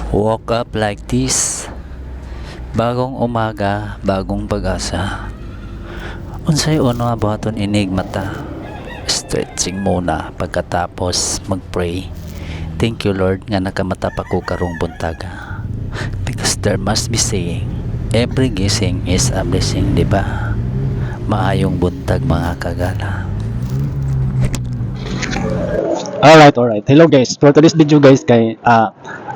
Woke up like this. Bagong umaga, bagong pag-asa. Unsay uno abuhaton inig mata. Stretching muna pagkatapos mag-pray. Thank you Lord nga nakamata pa ko karong buntaga. Because there must be saying, every gising is a blessing, di ba? Maayong buntag mga kagala. Alright. Hello guys. For today's video guys kay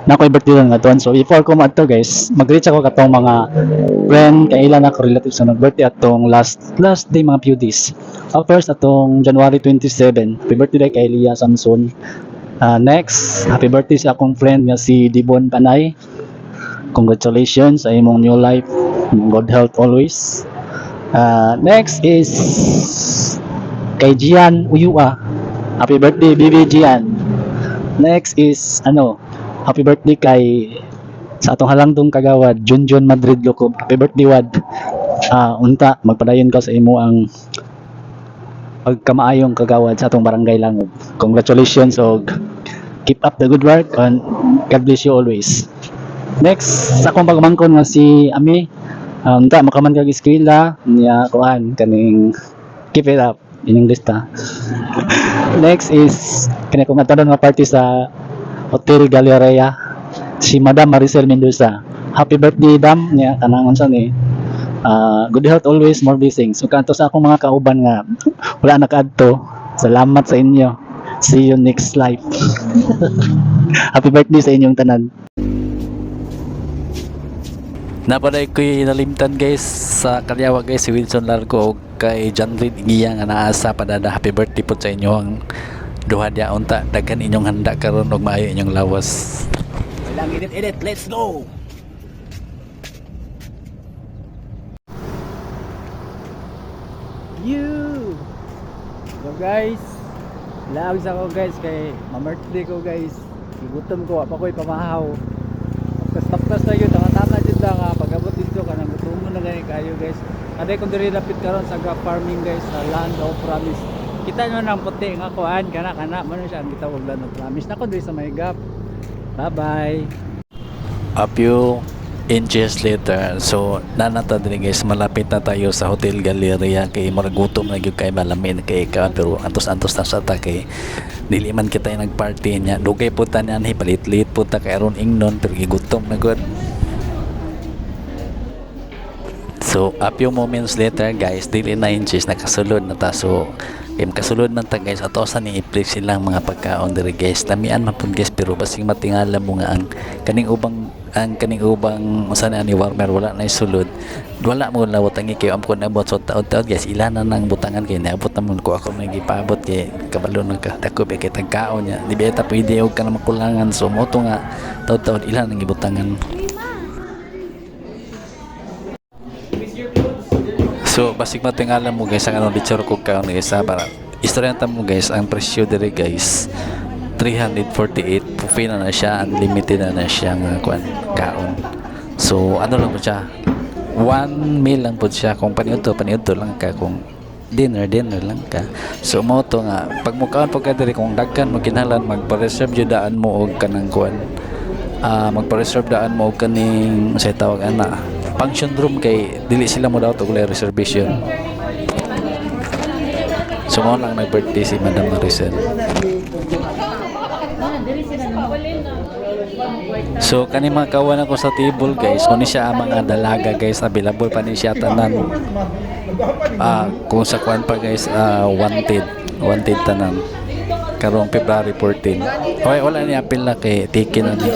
nakoy birthday lang nga so before ko madto guys, mag-reach ako katong mga friend kay ilan ako relatives na nag-birthday atong last day mga few days. First atong January 27, happy birthday kay Elia Samson. Next, happy birthday sa akong friend nga si Dibon Panay. Congratulations sa imong new life. Good health always. Next is kay Gian Uyua. Happy birthday, Bibi Gian. Next is, happy birthday kay sa atong halangdong kagawad, Junjun Madrid Locob. Happy birthday, Wad. Unta, magpadayon ka sa imo ang pagkamaayong kagawad sa atong barangay Langob. Congratulations, og keep up the good work and God bless you always. Next, sa akong pagmangkon nga si Ami, unta, makaman kag eskwela, niya kuan, kaning keep it up. In English ta. Next is kani ko nga nga party sa Hotel Galleria si Madam Maricel Mendoza. Happy birthday Dam niya kanangon sa ni. Good health always, more blessings. So kanto sa akong mga kauban nga wala nakaadto. Salamat sa inyo. See you next life. Happy birthday sa inyong tanan. Napaday ko'y nalimtan guys sa Kalyawa guys, si Wilson Largo o kay John Reed Igiya nga naasa padada. Happy birthday po sa inyo ang duha dia unta, daghan inyong handa karon og maayo inyong lawas. Walang edit, let's go. So guys, laag sa ko guys kay ma-birthday ko guys. Igutom ko, apa ko'y pamahaw. Tapos na yun, tama dito nga pag-abot dito ka nang gutumo na gani kayo guys. Aday kung diri lapit karon sa gap farming guys, sa Land of Promise. Kita nyo nang puti nga kuan kana man siya ang gitawag Land of Promise. Nako diri sa may gap. Bye-bye. A few inches later, so nanata din guys, malapit na tayo sa Hotel Galleria kay maragutom na gyud kay malamin kay ikaw pero antos-antos na sa ta kay dili man kita yung nagparty niya. Dugay po ta niyan, palit-lit po ta kay aron ingnon pero gigutom na gud. So a few moments later guys, dili na inches nakasulod na ta. So kasulod man ta guys, ato sa ni i-flex silang mga pagkaon diri guys. Tamian man pud guys pero basing matingala mo nga ang kaning ubang usan ni warmer wala na isulod. Wala mo lawat ang kayo am ko nabot so taod-taod guys, ilan na nang butangan kay naabot namon ko ako nang gipaabot kay kabalo nang kadako kay tagkaon niya. Di ba ta pwede og kana makulangan so mo to nga taod-taod ilan nang gibutangan. So basig matingala mo guys ang anong litsura ko kaon guys para istorya ta mo guys ang presyo diri guys 348 pufi na siya, unlimited na siya nga kuan kaon. So ano lang po siya 1 meal lang po siya kung paniudto lang ka kung dinner lang ka. So mo to nga pag mukaon pag ka diri kung dagkan mo kinahanglan magpa-reserve jud daan mo og kanang kuan magpa-reserve daan mo og kaning say tawag ana function room kay dili sila mo daw to reservation. So mo lang nag-birthday si Madam Maricel. So kani mga kawan ako sa table guys, kung siya ang mga dalaga guys, available pa ni siya tanan. Kung sa kwan pa guys, wanted tanan. Karong February 14. Okay, wala ni apil na kay tikin na ni.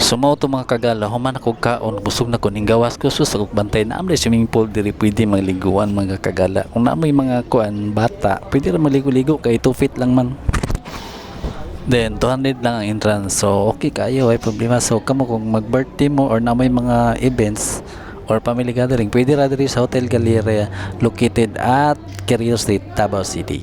Sumaw to mga kagala, human ako kaon, busog na ko ning gawas ko sus ako bantay na amay swimming pool diri pwede magliguan mga kagala. Kung naamoy mga kuan bata, pwede ra maligo-ligo kay 2 feet lang man. Then 200 lang ang entrance. So okay kayo, ay problema. So kamo kung mag-birthday mo or naamoy mga events or family gathering, pwede ra diri sa Hotel Galleria located at Quirino Street, Davao City.